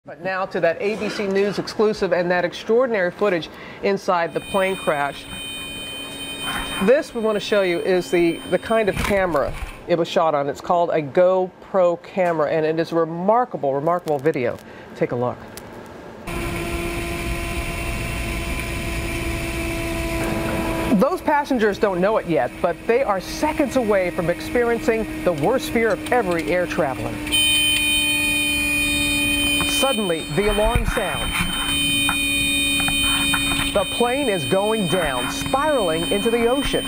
But now to that ABC News exclusive and that extraordinary footage inside the plane crash. This we want to show you is the kind of camera it was shot on. It's called a GoPro camera, and it is a remarkable, remarkable video. Take a look. Those passengers don't know it yet, but they are seconds away from experiencing the worst fear of every air traveler. Suddenly, the alarm sounds. The plane is going down, spiraling into the ocean.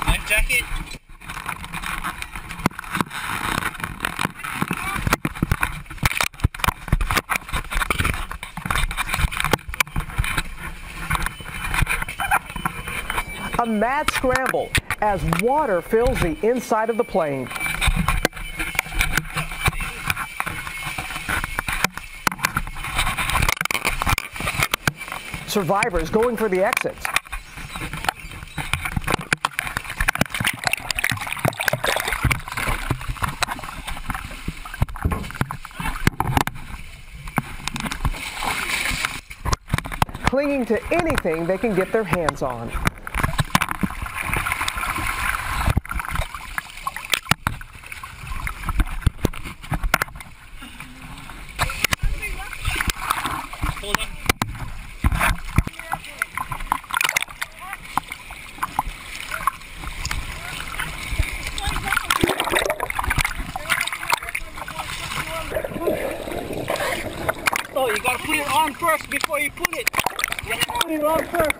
Life jacket. A mad scramble as water fills the inside of the plane. Survivors going for the exits. Clinging to anything they can get their hands on. Hold on. Oh, you gotta put it on first before you put it. You gotta put it on first.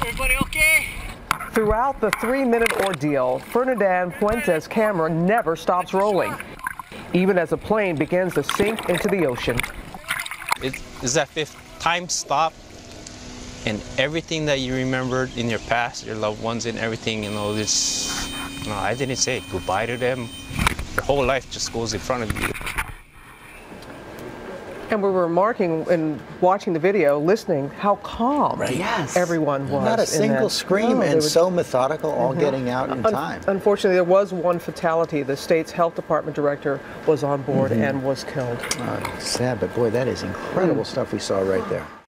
Everybody okay? Throughout the 3-minute ordeal, Ferdinand Fuentes' camera never stops rolling, even as the plane begins to sink into the ocean. It is that fifth time stop, and everything that you remembered in your past, your loved ones and everything, I didn't say goodbye to them. Your whole life just goes in front of you. And we were remarking and watching the video, listening, how calm everyone was. Not a single scream, and so methodical, all getting out in time. Unfortunately, there was one fatality. The state's health department director was on board and was killed. Sad, but boy, that is incredible stuff we saw right there.